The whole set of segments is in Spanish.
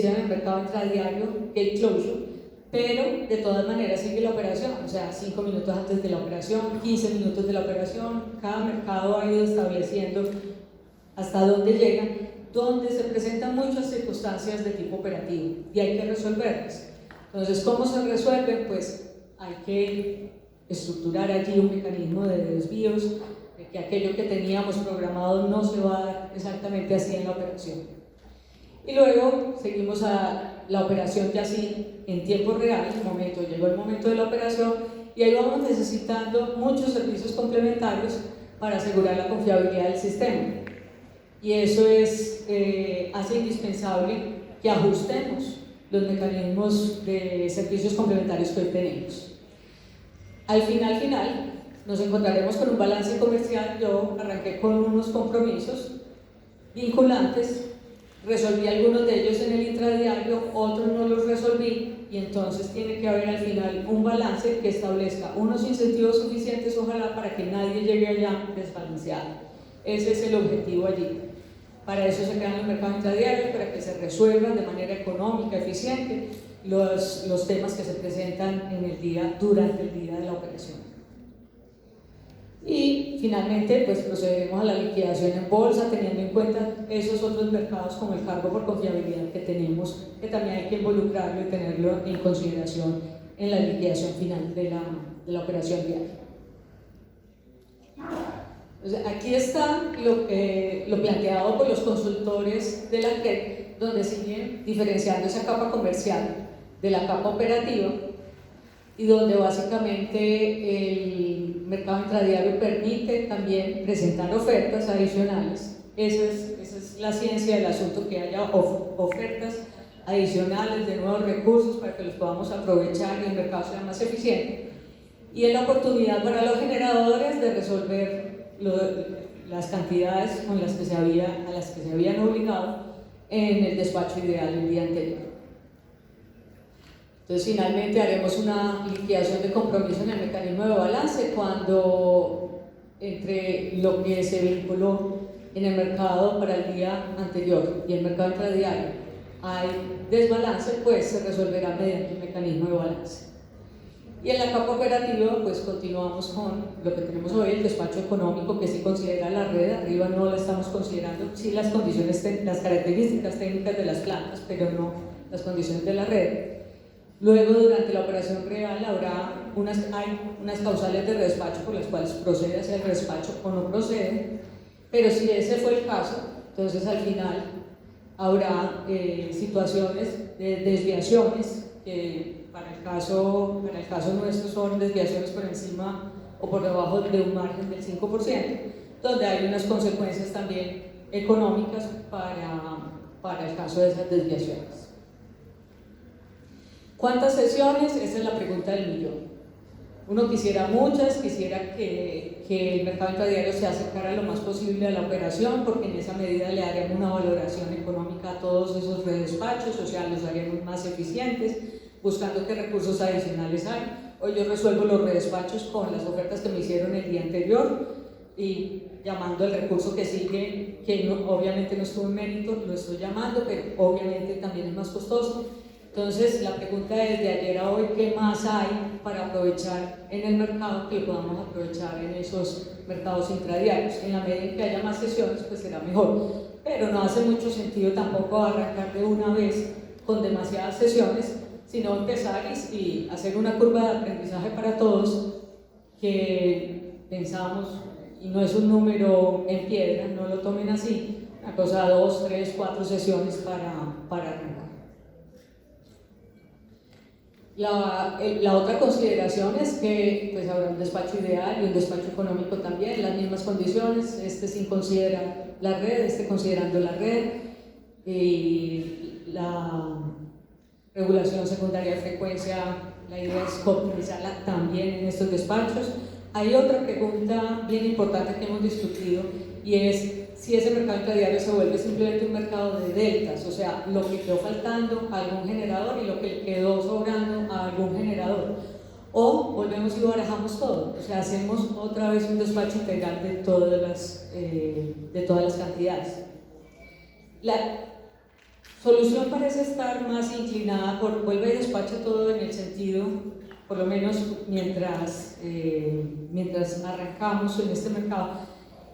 hicieron en el mercado intradiario, gate closure, pero de todas maneras sigue la operación, o sea, 5 minutos antes de la operación, 15 minutos de la operación, cada mercado ha ido estableciendo hasta dónde llega, donde se presentan muchas circunstancias de tipo operativo y hay que resolverlas. Entonces, ¿cómo se resuelven? Pues hay que estructurar allí un mecanismo de desvíos, de que aquello que teníamos programado no se va a dar exactamente así en la operación. Y luego seguimos a la operación ya así en tiempo real, llegó el momento de la operación y ahí vamos necesitando muchos servicios complementarios para asegurar la confiabilidad del sistema. Y eso hace indispensable que ajustemos los mecanismos de servicios complementarios que hoy tenemos. Al final, nos encontraremos con un balance comercial. Yo arranqué con unos compromisos vinculantes, resolví algunos de ellos en el intradiario, otros no los resolví, y entonces tiene que haber al final un balance que establezca unos incentivos suficientes, ojalá, para que nadie llegue allá desbalanceado. Ese es el objetivo allí. Para eso se crean los mercados intradiarios, para que se resuelvan de manera económica, eficiente, los temas que se presentan durante el día de la operación. Y finalmente, pues procederemos a la liquidación en bolsa, teniendo en cuenta esos otros mercados como el cargo por confiabilidad que tenemos, que también hay que involucrarlo y tenerlo en consideración en la liquidación final de la operación diaria. Aquí está lo planteado por los consultores de la red, donde siguen diferenciando esa capa comercial de la capa operativa y donde básicamente el mercado intradiario permite también presentar ofertas adicionales. Esa es la ciencia del asunto, que haya ofertas adicionales de nuevos recursos para que los podamos aprovechar y el mercado sea más eficiente. Y es la oportunidad para los generadores de resolver las cantidades a las que se habían obligado en el despacho ideal el día anterior. Entonces, finalmente haremos una liquidación de compromiso en el mecanismo de balance cuando entre lo que se vinculó en el mercado para el día anterior y el mercado intradiario hay desbalance, pues se resolverá mediante el mecanismo de balance. Y en la capa operativa, pues continuamos con lo que tenemos hoy, el despacho económico, que sí considera la red. Arriba no la estamos considerando, sí las condiciones, las características técnicas de las plantas, pero no las condiciones de la red. Luego, durante la operación real, hay unas causales de despacho por las cuales procede hacia el despacho o no procede, pero si ese fue el caso, entonces al final habrá situaciones de desviaciones que para el caso nuestro son desviaciones por encima o por debajo de un margen del 5%, donde hay unas consecuencias también económicas para el caso de esas desviaciones. ¿Cuántas sesiones? Esa es la pregunta del millón. Uno quisiera muchas, quisiera que el mercado intradiario se acercara lo más posible a la operación, porque en esa medida le haríamos una valoración económica a todos esos redespachos, o sea, los haríamos más eficientes, buscando qué recursos adicionales hay. Hoy yo resuelvo los redespachos con las ofertas que me hicieron el día anterior y llamando al recurso que sigue, que obviamente no estuvo en mérito, lo estoy llamando, pero obviamente también es más costoso. Entonces, la pregunta es, de ayer a hoy, ¿qué más hay para aprovechar en el mercado que lo podamos aprovechar en esos mercados intradiarios? En la medida en que haya más sesiones, pues será mejor. Pero no hace mucho sentido tampoco arrancar de una vez con demasiadas sesiones, sino empezar y hacer una curva de aprendizaje para todos, que pensamos, y no es un número en piedra, no lo tomen así, una cosa 2, 3, 4 sesiones para arrancar. La otra consideración es que pues, habrá un despacho ideal y un despacho económico también, las mismas condiciones, sin considerar la red, considerando la red, y la regulación secundaria de frecuencia, la idea es optimizarla también en estos despachos. Hay otra pregunta bien importante que hemos discutido, y es si ese mercado intradiario se vuelve simplemente un mercado de deltas, o sea, lo que quedó faltando a algún generador y lo que quedó sobrando a algún generador, o volvemos y barajamos todo, o sea, hacemos otra vez un despacho integral de todas las cantidades. Solución parece estar más inclinada por vuelva y despacha todo en el sentido, por lo menos mientras arrancamos en este mercado,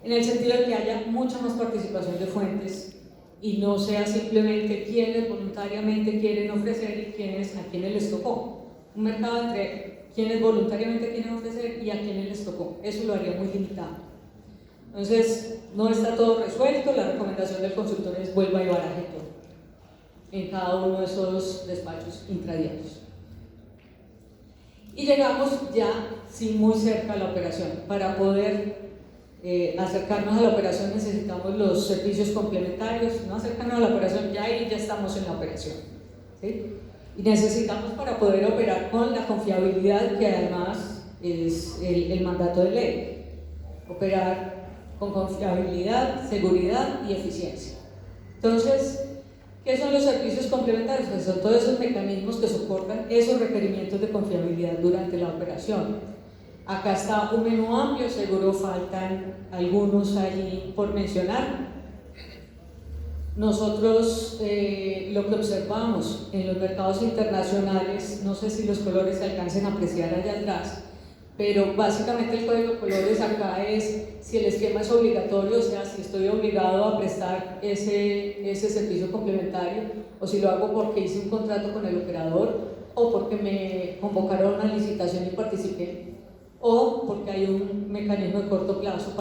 en el sentido de que haya mucha más participación de fuentes y no sea simplemente quienes voluntariamente quieren ofrecer y a quienes les tocó. Un mercado entre quienes voluntariamente quieren ofrecer y a quienes les tocó. Eso lo haría muy limitado. Entonces, no está todo resuelto. La recomendación del consultor es vuelva y baraje todo en cada uno de esos despachos intradiarios. Y llegamos ya, sí, muy cerca a la operación. Para poder acercarnos a la operación necesitamos los servicios complementarios. No acercarnos a la operación, ya ahí ya estamos en la operación, ¿sí? Y necesitamos para poder operar con la confiabilidad que además es el mandato de ley. Operar con confiabilidad, seguridad y eficiencia. Entonces, ¿qué son los servicios complementarios? Pues son todos esos mecanismos que soportan esos requerimientos de confiabilidad durante la operación. Acá está un menú amplio, seguro faltan algunos allí por mencionar. Nosotros lo que observamos en los mercados internacionales, no sé si los colores se alcancen a apreciar allá atrás, pero básicamente el código de colores acá es si el esquema es obligatorio, o sea, si estoy obligado a prestar ese servicio complementario, o si lo hago porque hice un contrato con el operador, o porque me convocaron a una licitación y participé, o porque hay un mecanismo de corto plazo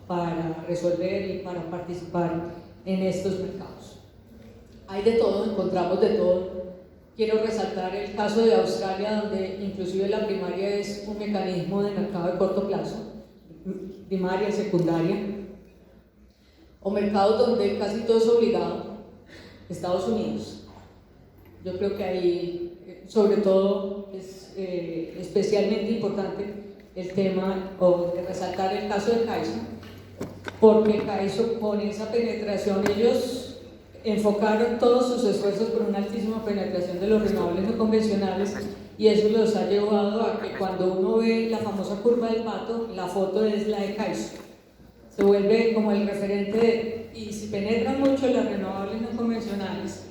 para resolver y para participar en estos mercados. Hay de todo, encontramos de todo. Quiero resaltar el caso de Australia, donde inclusive la primaria es un mecanismo de mercado de corto plazo, primaria, secundaria, o mercados donde casi todo es obligado, Estados Unidos. Yo creo que ahí, sobre todo, es especialmente importante el tema, o de resaltar el caso de CAISO, porque CAISO, con esa penetración, ellos enfocaron todos sus esfuerzos por una altísima penetración de los renovables no convencionales, y eso los ha llevado a que cuando uno ve la famosa curva del pato, la foto es la de CAISO. Se vuelve como el referente de, y si penetran mucho las renovables no convencionales,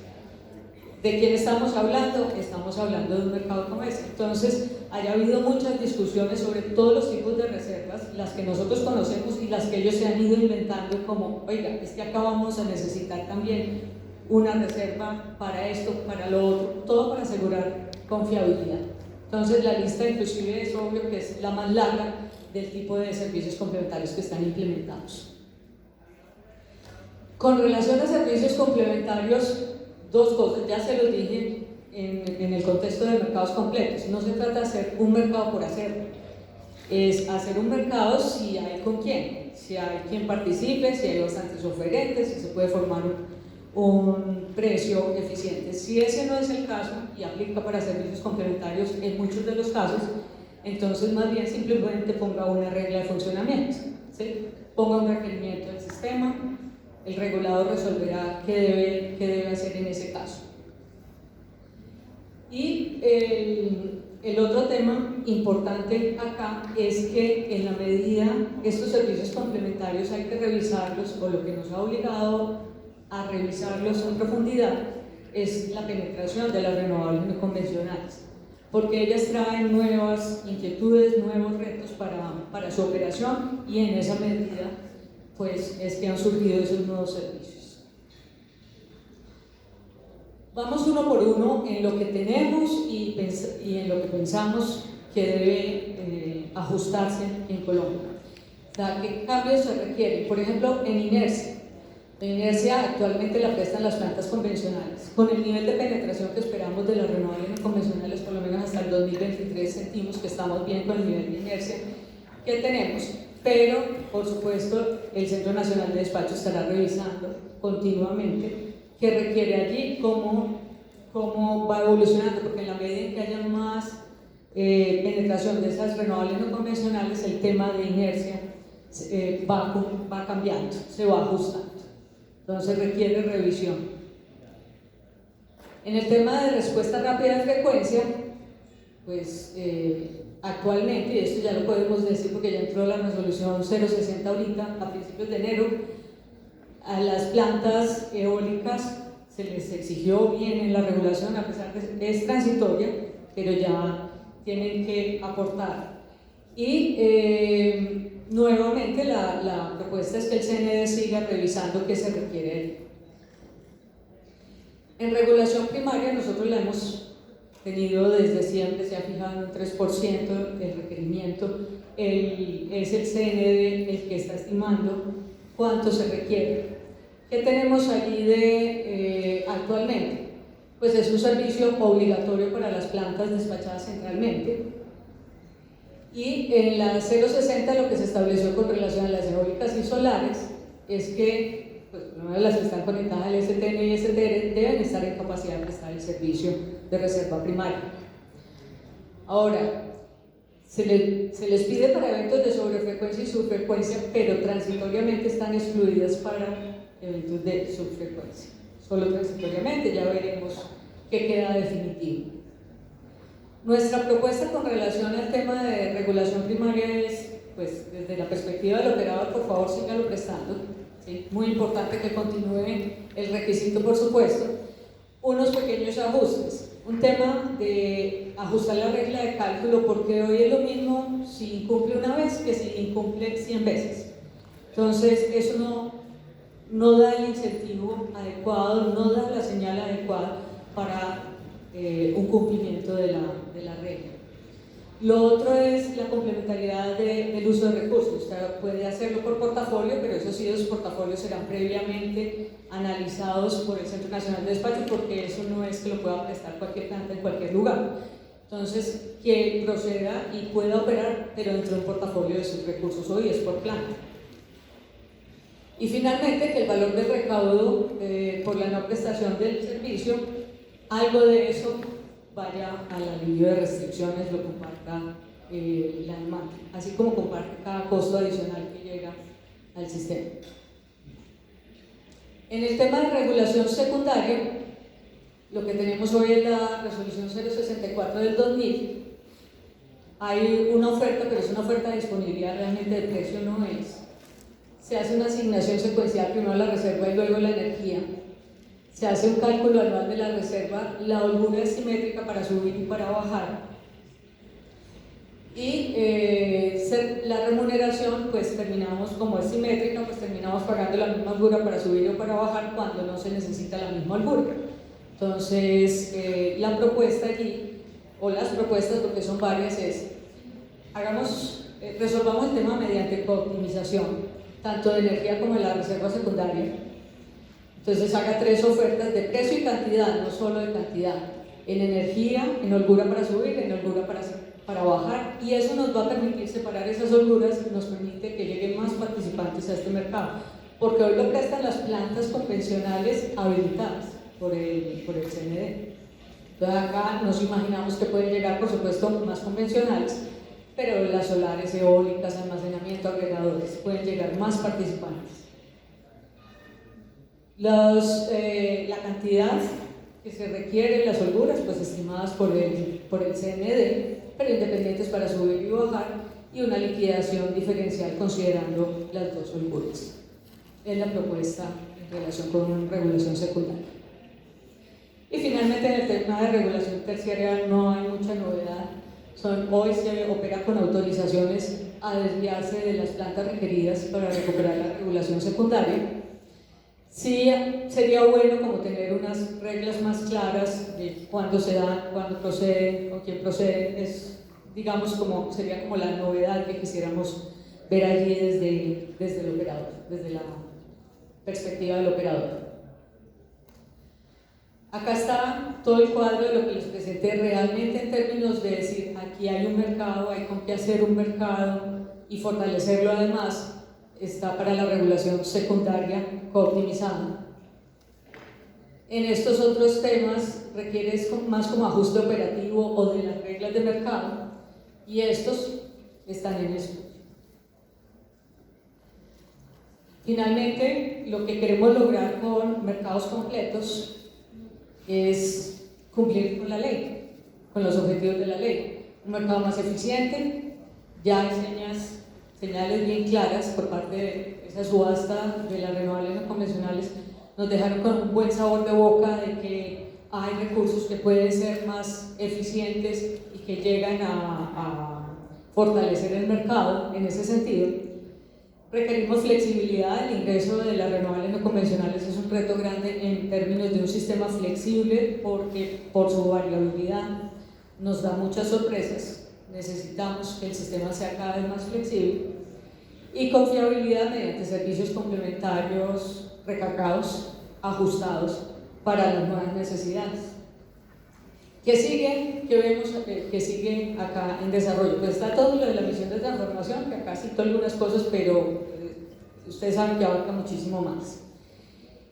¿de quién estamos hablando? Estamos hablando de un mercado como ese. Entonces, haya habido muchas discusiones sobre todos los tipos de reservas, las que nosotros conocemos y las que ellos se han ido inventando, como, oiga, es que acá vamos a necesitar también una reserva para esto, para lo otro, todo para asegurar confiabilidad. Entonces, la lista inclusive es obvio que es la más larga del tipo de servicios complementarios que están implementados. Con relación a servicios complementarios, dos cosas, ya se los dije en el contexto de mercados completos. No se trata de hacer un mercado por hacerlo, es hacer un mercado si hay con quién, si hay quien participe, si hay bastantes oferentes, si se puede formar un precio eficiente. Si ese no es el caso, y aplica para servicios complementarios en muchos de los casos, entonces más bien simplemente ponga una regla de funcionamiento, ¿sí? Ponga un requerimiento del sistema, el regulador resolverá qué debe hacer en ese caso. Y el otro tema importante acá es que en la medida estos servicios complementarios hay que revisarlos, o lo que nos ha obligado a revisarlos en profundidad es la penetración de las renovables no convencionales, porque ellas traen nuevas inquietudes, nuevos retos para su operación, y en esa medida pues es que han surgido esos nuevos servicios. Vamos uno por uno en lo que tenemos y en lo que pensamos que debe ajustarse en Colombia. O sea, ¿qué cambios se requieren? Por ejemplo, en inercia. La inercia actualmente la prestan las plantas convencionales. Con el nivel de penetración que esperamos de las renovables no convencionales, por lo menos hasta el 2023 sentimos que estamos bien con el nivel de inercia que tenemos. Pero, por supuesto, el Centro Nacional de Despacho estará revisando continuamente qué requiere allí, cómo va evolucionando, porque en la medida en que haya más penetración de esas renovables no convencionales, el tema de inercia va cambiando, se va ajustando. Entonces requiere revisión. En el tema de respuesta rápida de frecuencia, pues actualmente, y esto ya lo podemos decir porque ya entró la resolución 060 ahorita, a principios de enero, a las plantas eólicas se les exigió bien en la regulación, a pesar de que es transitoria, pero ya tienen que aportar. Y nuevamente la propuesta es que el CND siga revisando qué se requiere. En regulación primaria nosotros la hemos tenido desde siempre, se ha fijado en un 3% el requerimiento, es el CND el que está estimando cuánto se requiere. ¿Qué tenemos allí actualmente? Pues es un servicio obligatorio para las plantas despachadas centralmente, y en la 060 lo que se estableció con relación a las eólicas y solares es que pues, una de las que están conectadas al STN y STR deben estar en capacidad de prestar el servicio de reserva primaria. Ahora, se les pide para eventos de sobrefrecuencia y subfrecuencia, pero transitoriamente están excluidas para eventos de subfrecuencia. Solo transitoriamente, ya veremos qué queda definitivo. Nuestra propuesta con relación al tema de regulación primaria es, pues, desde la perspectiva del operador, por favor, sígalo prestando. ¿Sí? Muy importante que continúe el requisito, por supuesto. Unos pequeños ajustes. Un tema de ajustar la regla de cálculo, porque hoy es lo mismo si incumple una vez que si incumple 100 veces. Entonces, eso no da el incentivo adecuado, no da la señal adecuada para un cumplimiento de la regla. Lo otro es la complementariedad del uso de recursos. Usted puede hacerlo por portafolio, pero esos sí, los portafolios serán previamente analizados por el Centro Nacional de Despacho, porque eso no es que lo pueda prestar cualquier planta en cualquier lugar. Entonces, que proceda y pueda operar, pero dentro del portafolio de sus recursos, hoy es por planta. Y finalmente, que el valor del recaudo por la no prestación del servicio, algo de eso vaya al alivio de restricciones, lo comparta la demanda, así como comparte cada costo adicional que llega al sistema. En el tema de regulación secundaria, lo que tenemos hoy es la resolución 064 del 2000. Hay una oferta, pero es una oferta de disponibilidad, realmente de precio no es. Se hace una asignación secuencial, primero la reserva y luego la energía. Se hace un cálculo anual de la reserva, la holgura es simétrica para subir y para bajar. Y la remuneración, pues terminamos, como es simétrica, pues terminamos pagando la misma holgura para subir o para bajar cuando no se necesita la misma holgura. Entonces, la propuesta allí, o las propuestas, porque son varias, es resolvamos el tema mediante optimización, tanto de energía como de la reserva secundaria. Entonces haga 3 ofertas de precio y cantidad, no solo de cantidad, en energía, en holgura para subir, en holgura para bajar, y eso nos va a permitir separar esas holguras, nos permite que lleguen más participantes a este mercado, porque hoy lo prestan las plantas convencionales habilitadas por el CND. Entonces acá nos imaginamos que pueden llegar, por supuesto, más convencionales, pero las solares, eólicas, almacenamiento, agregadores, pueden llegar más participantes. La cantidad que se requiere, las holguras, pues estimadas por el CND, pero independientes para subir y bajar, y una liquidación diferencial considerando las 2 holguras. Es la propuesta en relación con regulación secundaria. Y finalmente, en el tema de regulación terciaria no hay mucha novedad. Hoy se opera con autorizaciones a desviarse de las plantas requeridas para recuperar la regulación secundaria. Sí, sería bueno como tener unas reglas más claras de cuándo se dan, cuándo proceden, con quién proceden. Digamos, sería como la novedad que quisiéramos ver allí desde el operador, desde la perspectiva del operador. Acá está todo el cuadro de lo que les presenté realmente en términos de decir, aquí hay un mercado, hay con qué hacer un mercado y fortalecerlo además. Está para la regulación secundaria cooptimizada. En estos otros temas requiere más como ajuste operativo o de las reglas de mercado, y estos están en esto. Finalmente, lo que queremos lograr con mercados completos es cumplir con la ley, con los objetivos de la ley. Un mercado más eficiente, ya hay señales bien claras por parte de esa subasta de las renovables no convencionales, nos dejaron con un buen sabor de boca de que hay recursos que pueden ser más eficientes y que llegan a fortalecer el mercado en ese sentido. Requerimos flexibilidad. El ingreso de las renovables no convencionales es un reto grande en términos de un sistema flexible porque por su variabilidad nos da muchas sorpresas. Necesitamos que el sistema sea cada vez más flexible. Y confiabilidad mediante servicios complementarios recargados, ajustados para las nuevas necesidades. ¿Qué sigue? ¿Qué vemos que sigue acá en desarrollo? Pues está todo lo de la misión de transformación, que acá cito algunas cosas, pero ustedes saben que abarca muchísimo más.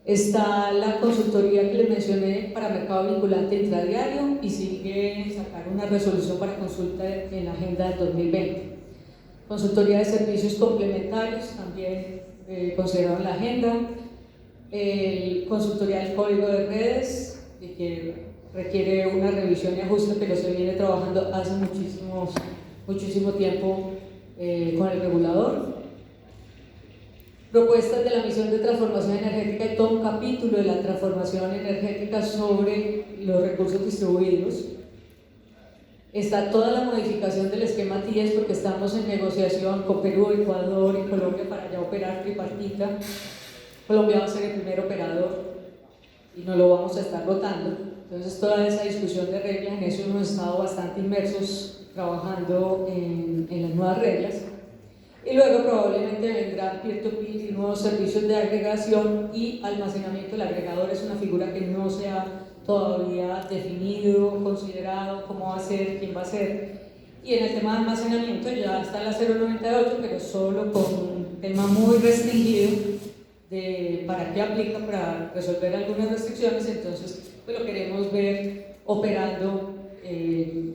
Está la consultoría que les mencioné para mercado vinculante intradiario y sigue sacar una resolución para consulta en la agenda del 2020. Consultoría de servicios complementarios también considerado en la agenda. Consultoría del código de redes, que requiere una revisión y ajuste, pero se viene trabajando hace muchísimo tiempo con el regulador. Propuestas de la misión de transformación energética y todo un capítulo de la transformación energética sobre los recursos distribuidos. Está toda la modificación del esquema TIES porque estamos en negociación con Perú, Ecuador y Colombia para ya operar tripartita. Colombia va a ser el primer operador y no lo vamos a estar rotando. Entonces toda esa discusión de reglas, en eso hemos estado bastante inmersos trabajando en las nuevas reglas. Y luego probablemente vendrán peer-to-peer y nuevos servicios de agregación y almacenamiento. El agregador es una figura que no se ha todavía definido, considerado cómo va a ser, quién va a ser. Y en el tema de almacenamiento ya está la 098, pero solo con un tema muy restringido de para qué aplica, para resolver algunas restricciones. Entonces pues lo queremos ver operando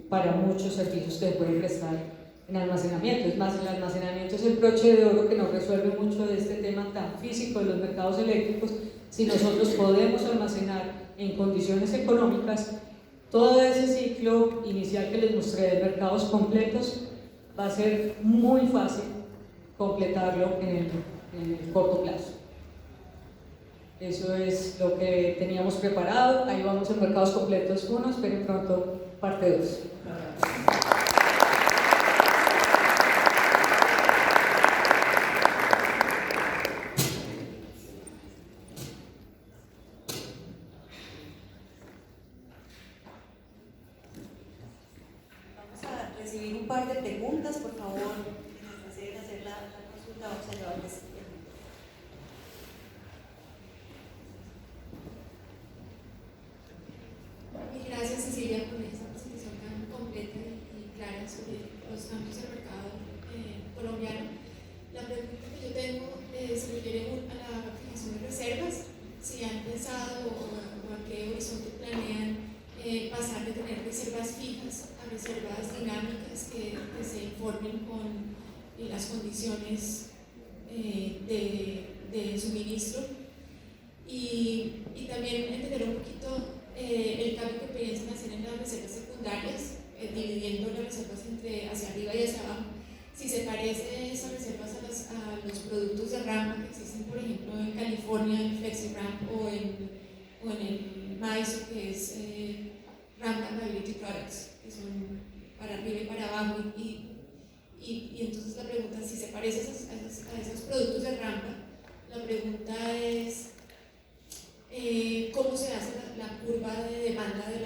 para muchos servicios que se pueden prestar en almacenamiento. Es más, el almacenamiento es el broche de oro que nos resuelve mucho de este tema tan físico de los mercados eléctricos. Si nosotros podemos almacenar en condiciones económicas, todo ese ciclo inicial que les mostré de mercados completos va a ser muy fácil completarlo en el corto plazo. Eso es lo que teníamos preparado. Ahí vamos en mercados completos 1, esperen pronto parte 2. Un par de preguntas, por favor, mientras deseen hacer la consulta, vamos a llevarles. Gracias, Cecilia, por esa presentación tan completa y clara sobre los cambios del mercado colombiano. La pregunta que yo tengo se refiere a la fijación de reservas. Si han pensado o a qué horizonte planean pasar de tener reservas fijas a reservas dinámicas que se informen con las condiciones de suministro y también entender un poquito el cambio que piensan hacer en las reservas secundarias, dividiendo las reservas hacia arriba y hacia abajo. Si se parece esas reservas a los productos de rampa que existen, por ejemplo, en California, en FlexiRamp o en el MISO, que es Ramp and Mobility Products, que son para arriba y para abajo. Y entonces la pregunta, si se parece a esos productos de rampa, la pregunta es ¿cómo se hace la curva de demanda de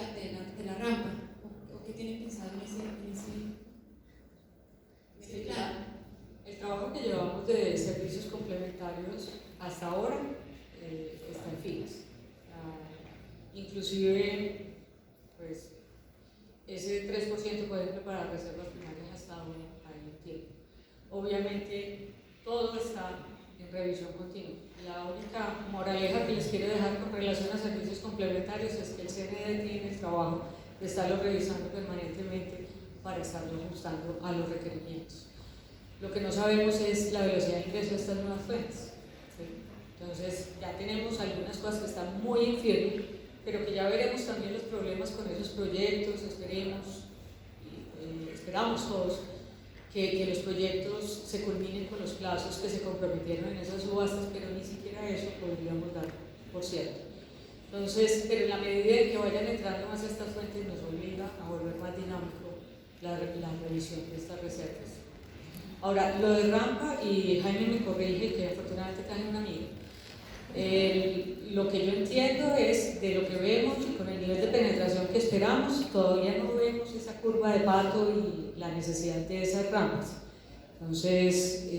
la rampa? ¿O qué tienen pensado en ese plan? El trabajo que llevamos de servicios complementarios hasta ahora está en filas. Inclusive, pues, ese 3%, por ejemplo, para reservas primarias ha estado ahí un tiempo. Obviamente, todo está en revisión continua. La única moraleja que les quiero dejar con relación a servicios complementarios es que el CNE tiene el trabajo de estarlo revisando permanentemente para estarlo ajustando a los requerimientos. Lo que no sabemos es la velocidad de ingreso de estas nuevas fuentes. ¿Sí? Entonces, ya tenemos algunas cosas que están muy en firme, pero que ya veremos también los problemas con esos proyectos. Esperamos todos que los proyectos se culminen con los plazos que se comprometieron en esas subastas, pero ni siquiera eso podríamos dar por cierto. Entonces, pero en la medida en que vayan entrando más estas fuentes, nos obliga a volver más dinámico la revisión de estas reservas. Ahora, lo de rampa, y Jaime me corrige, que afortunadamente traje un amigo. Lo que yo entiendo es, de lo que vemos y con el nivel de penetración que esperamos, todavía no vemos esa curva de pato y la necesidad de esas rampas. Entonces,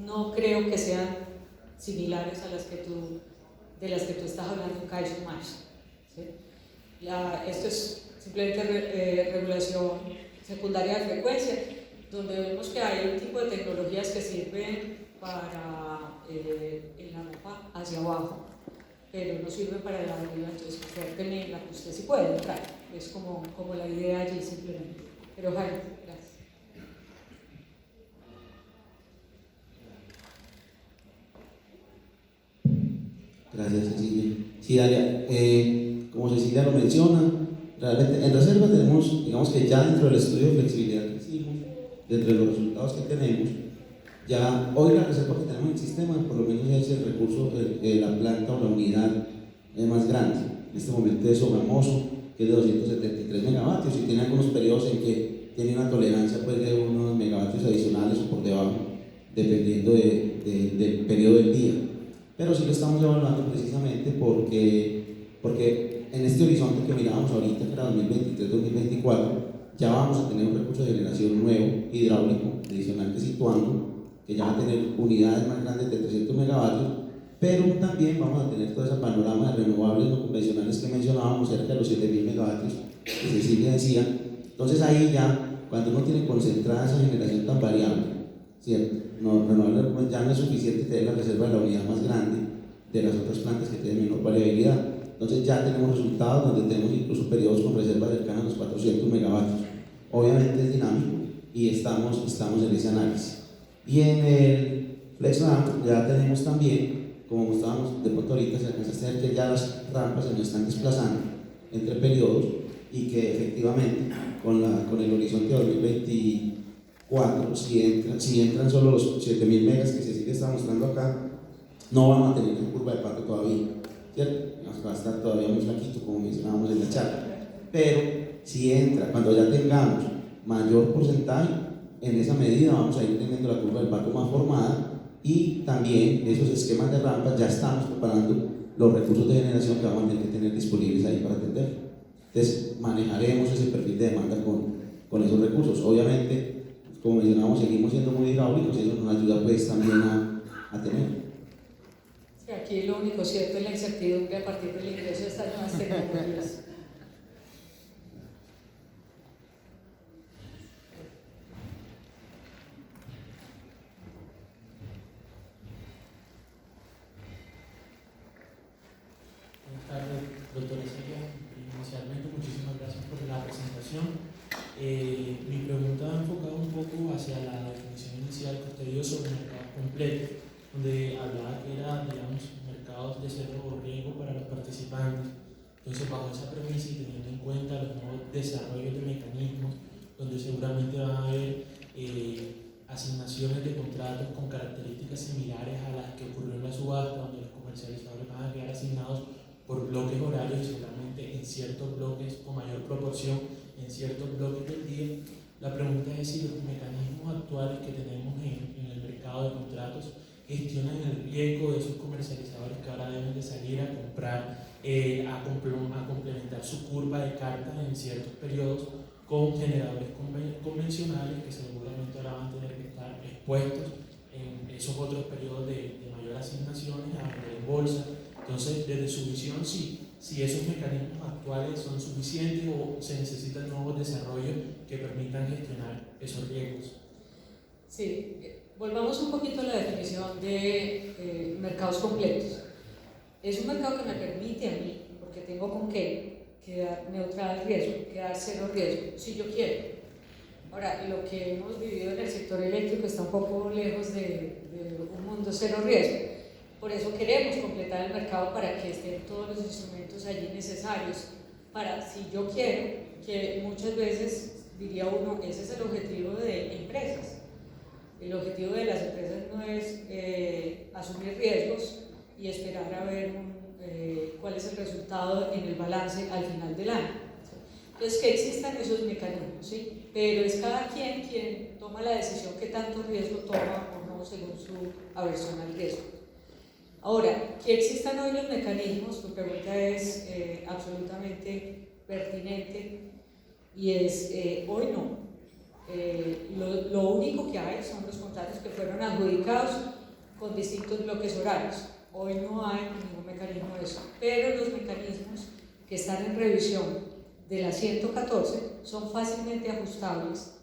no creo que sean similares a de las que tú estás hablando en CaixaMaix, ¿sí? Esto es simplemente regulación secundaria de frecuencia, donde vemos que hay un tipo de tecnologías que sirven para en la rampa hacia abajo, pero no sirven para la arriba, entonces enfóquenme en la que usted sí puede entrar. Es como la idea allí simplemente. Pero Jaime, gracias. Gracias, Cecilia. Sí, Dalia, como Cecilia lo menciona, realmente en reserva tenemos, digamos que ya dentro del estudio de flexibilidad que hicimos, dentro de los resultados que tenemos, ya hoy la reserva que tenemos en el sistema, por lo menos es el recurso, la planta o la unidad más grande. En este momento es Sogamoso, que es de 273 megavatios y tiene algunos periodos en que tiene una tolerancia pues, de unos megavatios adicionales o por debajo, dependiendo del periodo del día. Pero sí lo estamos evaluando precisamente porque en este horizonte que mirábamos ahorita, que era 2023-2024, ya vamos a tener un recurso de generación nuevo, hidráulico, adicional que situando, que ya va a tener unidades más grandes de 300 megavatios, pero también vamos a tener todo ese panorama de renovables no convencionales que mencionábamos, cerca de los 7.000 megavatios, que Cecilia decía. Entonces ahí ya, cuando uno tiene concentrada esa generación tan variable, ¿cierto? Renovables ya no es suficiente tener la reserva de la unidad más grande de las otras plantas que tienen menor variabilidad. Entonces ya tenemos resultados donde tenemos incluso periodos con reservas cercanas a los 400 megavatios. Obviamente es dinámico y estamos en ese análisis. Y en el FlexRamp ya tenemos también, como mostrábamos de pronto ahorita, se alcanza a ver que ya las rampas se nos están desplazando entre periodos y que efectivamente con el horizonte de 2024, si entran solo los 7.000 megas que Cecilia está mostrando acá, no vamos a tener una curva de pato todavía, ¿cierto? Va a estar todavía muy flaquito, como mencionábamos en la charla. Pero si entra, cuando ya tengamos mayor porcentaje, en esa medida vamos a ir teniendo la curva del pato más formada y también esos esquemas de rampas ya estamos preparando los recursos de generación que vamos a tener que tener disponibles ahí para atender. Entonces manejaremos ese perfil de demanda con esos recursos. Obviamente, como mencionábamos, seguimos siendo muy hidráulicos y eso nos ayuda pues también a tener. Sí, aquí lo único cierto es la incertidumbre a partir del ingreso de estas nuevas tecnologías. Buenas tardes, doctora Celia. Inicialmente, muchísimas gracias por la presentación. Mi pregunta va enfocada un poco hacia la definición inicial que usted dio sobre mercados completos, donde hablaba que eran, digamos, mercados de cero riesgo para los participantes. Entonces, bajo esa premisa y teniendo en cuenta los nuevos desarrollos de mecanismos, donde seguramente van a haber asignaciones de contratos con características similares a las que ocurrió en la subasta, donde los comercializadores van a quedar asignados por bloques horarios y seguramente en ciertos bloques con mayor proporción, en ciertos bloques del día. La pregunta es si los mecanismos actuales que tenemos en el mercado de contratos gestionan el riesgo de esos comercializadores que ahora deben de salir a comprar, a complementar su curva de cartas en ciertos periodos con generadores convencionales que seguramente ahora van a tener que estar expuestos en esos otros periodos de mayor asignaciones a vender en bolsa. Entonces, desde su visión, si esos mecanismos actuales son suficientes o se necesitan nuevos desarrollos que permitan gestionar esos riesgos. Sí, volvamos un poquito a la definición de mercados completos. Es un mercado que me permite a mí, porque tengo con qué, quedar neutral al riesgo, quedar cero riesgo, si yo quiero. Ahora, lo que hemos vivido en el sector eléctrico está un poco lejos de un mundo cero riesgo. Por eso queremos completar el mercado para que estén todos los instrumentos allí necesarios para, si yo quiero, que muchas veces, diría uno, ese es el objetivo de empresas. El objetivo de las empresas no es asumir riesgos y esperar a ver cuál es el resultado en el balance al final del año. ¿Sí? Entonces, que existan esos mecanismos, ¿sí? Pero es cada quien toma la decisión que tanto riesgo toma o no según su aversión al riesgo. Ahora, que existan hoy los mecanismos, tu pregunta es absolutamente pertinente y es hoy no. Lo único que hay son los contratos que fueron adjudicados con distintos bloques horarios. Hoy no hay ningún mecanismo de eso, pero los mecanismos que están en revisión de la 114 son fácilmente ajustables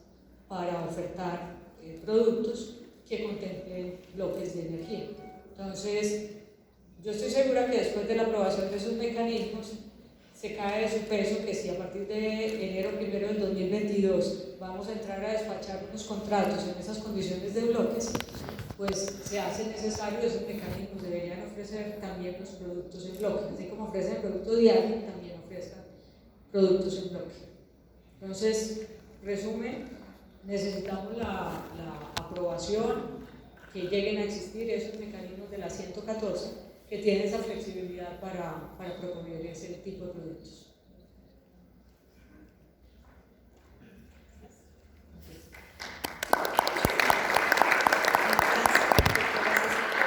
para ofertar productos que contemplen bloques de energía. Entonces, yo estoy segura que después de la aprobación de esos mecanismos se cae de su peso que si a partir de enero 1 del 2022 vamos a entrar a despachar unos contratos en esas condiciones de bloques, pues se hace necesario, esos mecanismos deberían ofrecer también los productos en bloque, así como ofrecen el producto diario, también ofrezcan productos en bloque. Entonces, resumen, necesitamos la aprobación, que lleguen a existir esos mecanismos de la 114 que tienen esa flexibilidad para proponer ese tipo de productos.